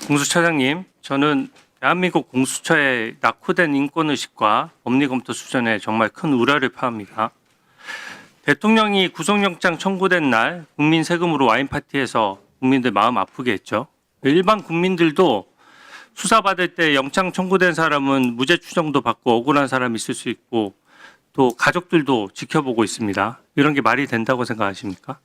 공수처장님, 저는 대한민국 공수처의 낙후된 인권의식과 법리검토 수준에 정말 큰 우려를 표합니다. 대통령이 구속영장 청구된 날 국민 세금으로 와인파티에서 국민들 마음 아프게 했죠. 일반 국민들도 수사받을 때 영장 청구된 사람은 무죄 추정도 받고 억울한 사람이 있을 수 있고 또 가족들도 지켜보고 있습니다. 이런 게 말이 된다고 생각하십니까?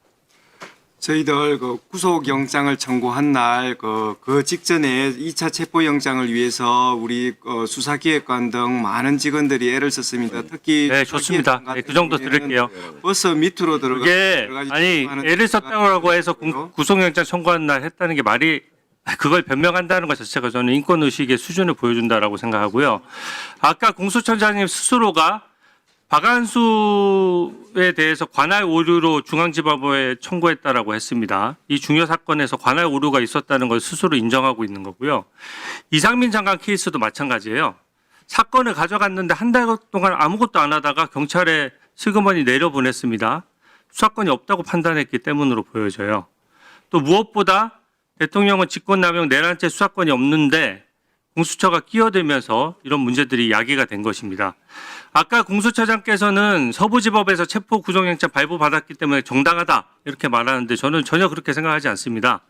저희들 구속영장을 청구한 날 그 직전에 2차 체포영장을 위해서 우리 수사기획관 등 많은 직원들이 애를 썼습니다. 특히 네, 좋습니다. 네, 그 정도 들을게요. 버스 밑으로 들어가. 이게 아니 애를 썼다고 해서 구속영장 청구한 날 했다는 게 말이 그걸 변명한다는 것 자체가 저는 인권의식의 수준을 보여준다라고 생각하고요. 아까 공수처장님 스스로가 박한수에 대해서 관할 오류로 중앙지법에 청구했다라고 했습니다. 이 중요 사건에서 관할 오류가 있었다는 걸 스스로 인정하고 있는 거고요. 이상민 장관 케이스도 마찬가지예요. 사건을 가져갔는데 한 달 동안 아무것도 안 하다가 경찰에 슬그머니 내려보냈습니다. 수사권이 없다고 판단했기 때문으로 보여져요. 또 무엇보다 대통령은 직권남용 내란죄 수사권이 없는데 공수처가 끼어들면서 이런 문제들이 야기가 된 것입니다. 아까 공수처장께서는 서부지법에서 체포 구속영장 발부받았기 때문에 정당하다 이렇게 말하는데 저는 전혀 그렇게 생각하지 않습니다.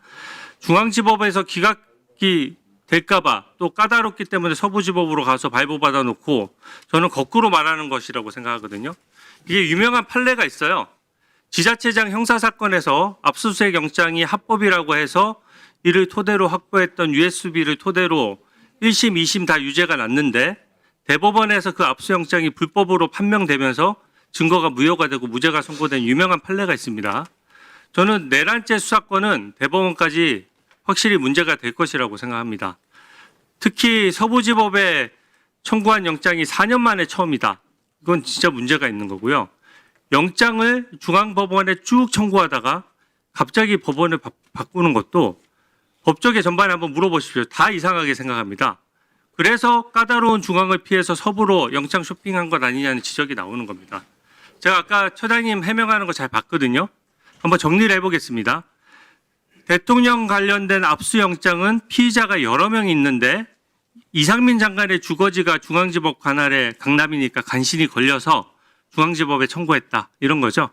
중앙지법에서 기각이 될까봐 또 까다롭기 때문에 서부지법으로 가서 발부받아 놓고 저는 거꾸로 말하는 것이라고 생각하거든요. 이게 유명한 판례가 있어요. 지자체장 형사사건에서 압수수색 영장이 합법이라고 해서 이를 토대로 확보했던 USB를 토대로 1심, 2심 다 유죄가 났는데 대법원에서 그 압수영장이 불법으로 판명되면서 증거가 무효가 되고 무죄가 선고된 유명한 판례가 있습니다. 저는 내란죄 수사권은 대법원까지 확실히 문제가 될 것이라고 생각합니다. 특히 서부지법에 청구한 영장이 4년 만에 처음이다. 이건 진짜 문제가 있는 거고요. 영장을 중앙법원에 쭉 청구하다가 갑자기 법원을 바꾸는 것도 법조계 전반에 한번 물어보십시오. 다 이상하게 생각합니다. 그래서 까다로운 중앙을 피해서 서부로 영장 쇼핑한 것 아니냐는 지적이 나오는 겁니다. 제가 아까 처장님 해명하는 거 잘 봤거든요. 한번 정리를 해보겠습니다. 대통령 관련된 압수영장은 피의자가 여러 명이 있는데 이상민 장관의 주거지가 중앙지법 관할에 강남이니까 간신히 걸려서 중앙지법에 청구했다. 이런 거죠.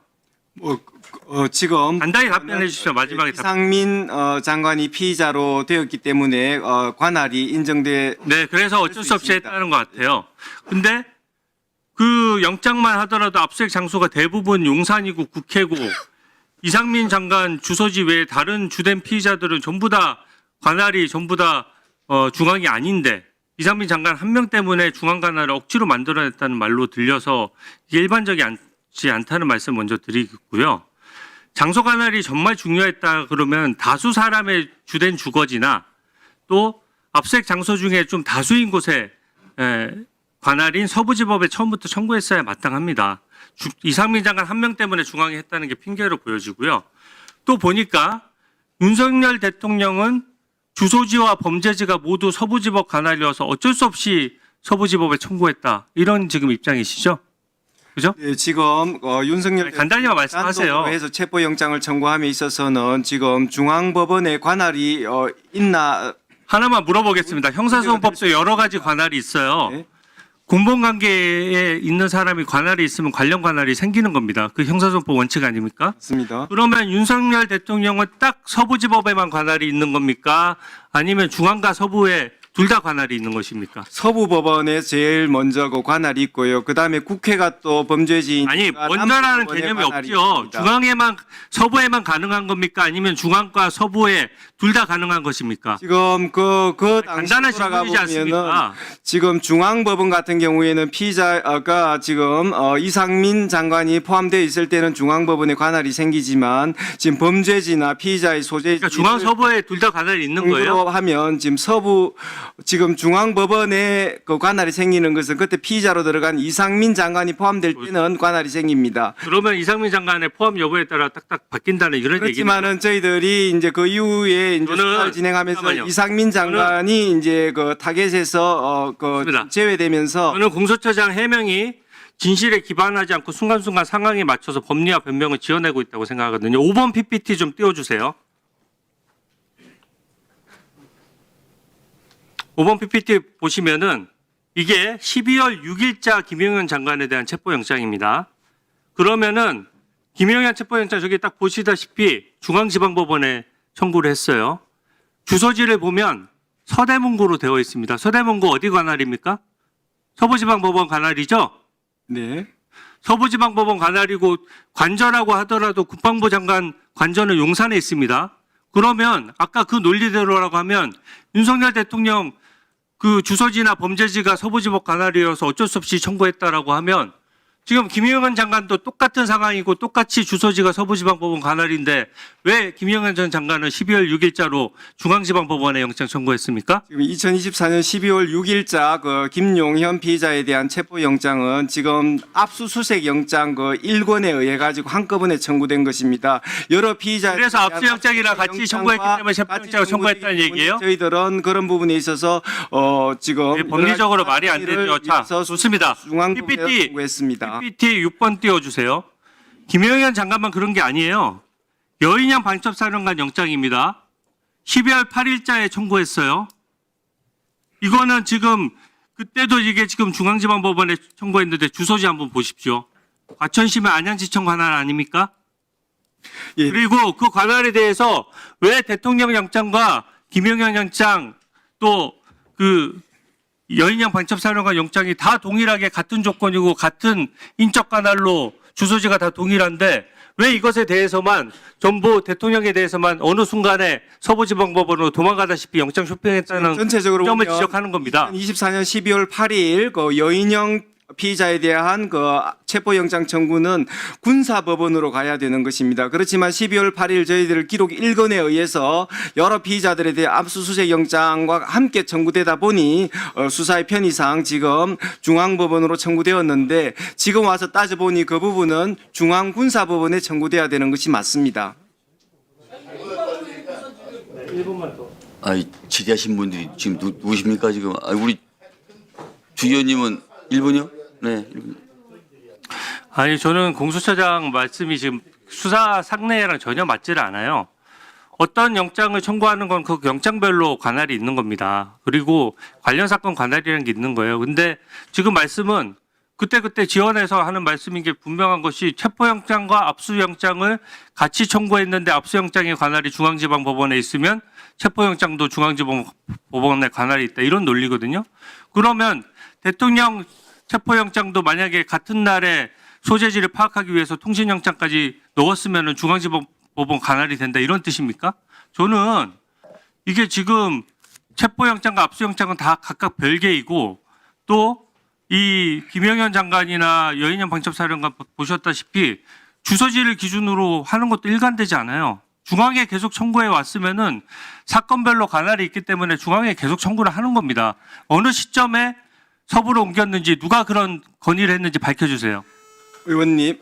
지금 간단히 답변해 주시죠. 마지막에 답변. 이상민 장관이 피의자로 되었기 때문에 관할이 인정돼. 네, 그래서 어쩔 수 없이 했다는 것 같아요. 근데 그 영장만 하더라도 압수수색 장소가 대부분 용산이고 국회고 이상민 장관 주소지 외에 다른 주된 피의자들은 전부 다 관할이 전부 다 중앙이 아닌데 이상민 장관 한 명 때문에 중앙 관할을 억지로 만들어냈다는 말로 들려서 이게 일반적이지 않다는 말씀 먼저 드리겠고요. 장소 관할이 정말 중요했다 그러면 다수 사람의 주된 주거지나 또 압수수색 장소 중에 좀 다수인 곳에 관할인 서부지법에 처음부터 청구했어야 마땅합니다. 이상민 장관 한 명 때문에 중앙이 했다는 게 핑계로 보여지고요. 또 보니까 윤석열 대통령은 주소지와 범죄지가 모두 서부지법 관할이어서 어쩔 수 없이 서부지법에 청구했다. 이런 지금 입장이시죠? 그죠? 네, 지금 윤석열 간단히만 말씀하세요. 해서 체포영장을 청구함에 있어서는 지금 중앙법원의 관할이 있나? 하나만 물어보겠습니다. 형사소송법도 여러 가지 관할이 있어요. 네. 공범관계에 있는 사람이 관할이 있으면 관련 관할이 생기는 겁니다. 그 형사소송법 원칙 아닙니까? 맞습니다. 그러면 윤석열 대통령은 딱 서부지법에만 관할이 있는 겁니까? 아니면 중앙과 서부에 둘 다 관할이 있는 것입니까? 서부법원에 제일 먼저 그 관할이 있고요. 그 다음에 국회가 또 범죄지인. 아니 먼저라는 개념이 없죠. 중앙에만 서부에만 가능한 겁니까? 아니면 중앙과 서부에 둘 다 가능한 것입니까? 지금 그 당시 간단한 돌아가 질문이지 보면은 않습니까? 지금 중앙법원 같은 경우에는 피의자가 지금 이상민 장관이 포함되어 있을 때는 중앙법원에 관할이 생기지만 지금 범죄지나 피의자의 소재. 그러니까 중앙 서부에 둘 다 관할이 있는 거예요? 하면 지금 중앙법원에 그 관할이 생기는 것은 그때 피의자로 들어간 이상민 장관이 포함될 때는 관할이 생깁니다. 그러면 이상민 장관의 포함 여부에 따라 딱딱 바뀐다는 이런 얘기는. 그렇지만은 저희들이 이제 그 이후에 이제 수사를 진행하면서 잠깐만요. 이상민 장관이 이제 그 타겟에서 맞습니다. 제외되면서 저는 공수처장 해명이 진실에 기반하지 않고 순간순간 상황에 맞춰서 법리와 변명을 지어내고 있다고 생각하거든요. 5번 PPT 좀 띄워주세요. 5번 PPT 보시면은 이게 12월 6일자 김용현 장관에 대한 체포영장입니다. 그러면은 김용현 체포영장 저기 딱 보시다시피 중앙지방법원에 청구를 했어요. 주소지를 보면 서대문구로 되어 있습니다. 서대문구 어디 관할입니까? 서부지방법원 관할이죠? 네. 서부지방법원 관할이고 관저라고 하더라도 국방부 장관 관저는 용산에 있습니다. 그러면 아까 그 논리대로라고 하면 윤석열 대통령 그 주소지나 범죄지가 서부지법 관할이어서 어쩔 수 없이 청구했다라고 하면 지금 김용현 장관도 똑같은 상황이고 똑같이 주소지가 서부지방법원 관할인데 왜 김용현 전 장관은 12월 6일자로 중앙지방법원에 영장 청구했습니까? 지금 2024년 12월 6일자 그 김용현 피의자에 대한 체포영장은 지금 압수수색 영장 그 1권에 의해 가지고 한꺼번에 청구된 것입니다. 여러 피의자 그래서 압수영장이랑 같이 청구했기 때문에 체포영장을 청구했다는 얘기예요? 저희들은 그런 부분에 있어서 지금 이게 법리적으로 말이 안 되죠. 자, 좋습니다. 중앙법원에 청구했습니다. PPT 6번 띄워주세요. 김용현 장관만 그런 게 아니에요. 여인양 방첩사령관 영장입니다. 12월 8일자에 청구했어요. 이거는 지금 그때도 이게 지금 중앙지방법원에 청구했는데 주소지 한번 보십시오. 과천시면 안양지청 관할 아닙니까? 예. 그리고 그 관할에 대해서 왜 대통령 영장과 김용현 영장 또 그 여인양 방첩사령관 영장이 다 동일하게 같은 조건이고 같은 인적 관할로 주소지가 다 동일한데 왜 이것에 대해서만 전부 대통령에 대해서만 어느 순간에 서부지방법원으로 도망가다시피 영장 쇼핑했다는 전체적으로 점을 보면 지적하는 겁니다. 2024년 12월 8일 그 여인영 피의자에 대한 그 체포영장 청구는 군사법원으로 가야 되는 것입니다. 그렇지만 12월 8일 저희들 기록 1건에 의해서 여러 피의자들에 대한 압수수색 영장과 함께 청구되다 보니 수사의 편의상 지금 중앙법원으로 청구되었는데 지금 와서 따져보니 그 부분은 중앙군사법원에 청구돼야 되는 것이 맞습니다. 질의하신 분들이 지금 누구십니까 지금? 우리 주 의원님은 1분이요? 네. 1분. 아니 저는 공수처장 말씀이 지금 수사 상례랑 전혀 맞지를 않아요. 어떤 영장을 청구하는 건 그 영장별로 관할이 있는 겁니다. 그리고 관련 사건 관할이라는 게 있는 거예요. 근데 지금 말씀은 그때그때 지원해서 하는 말씀인 게 분명한 것이 체포영장과 압수영장을 같이 청구했는데 압수영장의 관할이 중앙지방법원에 있으면 체포영장도 중앙지방법원에 관할이 있다. 이런 논리거든요. 그러면 대통령 체포영장도 만약에 같은 날에 소재지를 파악하기 위해서 통신영장까지 넣었으면 중앙지방법원 관할이 된다. 이런 뜻입니까? 저는 이게 지금 체포영장과 압수영장은 다 각각 별개이고 또 이 김용현 장관이나 여인영 방첩사령관 보셨다시피 주소지를 기준으로 하는 것도 일관되지 않아요. 중앙에 계속 청구해 왔으면은 사건별로 관할이 있기 때문에 중앙에 계속 청구를 하는 겁니다. 어느 시점에 서부로 옮겼는지 누가 그런 건의를 했는지 밝혀주세요. 의원님,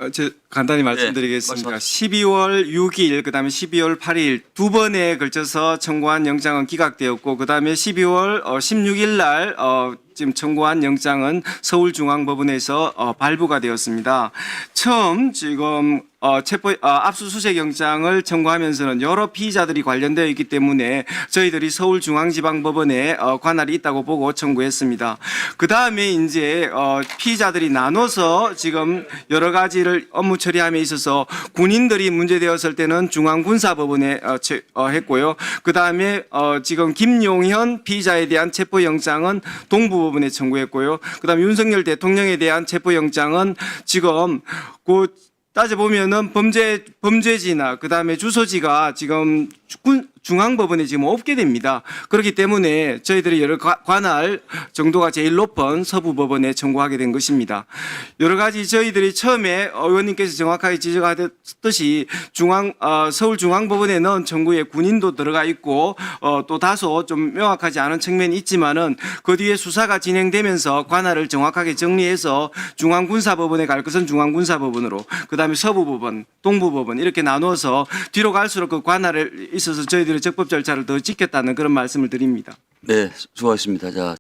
간단히 말씀드리겠습니다. 12월 6일, 그다음에 12월 8일 두 번에 걸쳐서 청구한 영장은 기각되었고, 그다음에 12월 16일 날 지금 청구한 영장은 서울중앙법원에서 발부가 되었습니다. 처음 지금 압수수색 영장을 청구하면서는 여러 피의자들이 관련되어 있기 때문에 저희들이 서울중앙지방법원에 관할이 있다고 보고 청구했습니다. 그 다음에 이제 피의자들이 나눠서 지금 여러 가지를 업무 처리함에 있어서 군인들이 문제되었을 때는 중앙군사법원에 했고요. 그 다음에 지금 김용현 피의자에 대한 체포영장은 동부법원에 청구했고요. 그 다음에 윤석열 대통령에 대한 체포영장은 지금 따져보면은 범죄지나 그 다음에 주소지가 지금 중앙법원에 지금 없게 됩니다. 그렇기 때문에 저희들이 여러 관할 정도가 제일 높은 서부법원에 청구하게 된 것입니다. 여러 가지 저희들이 처음에 의원님께서 정확하게 지적하셨듯이 서울중앙법원에는 정부의 군인도 들어가 있고 또 다소 좀 명확하지 않은 측면이 있지만은 그 뒤에 수사가 진행되면서 관할을 정확하게 정리해서 중앙군사법원에 갈 것은 중앙군사법원으로 그다음에 서부법원, 동부법원 이렇게 나누어서 뒤로 갈수록 그 관할에 있어서 저희들이 적법 절차를 더 지켰다는 그런 말씀을 드립니다. 네, 수고하셨습니다. 자.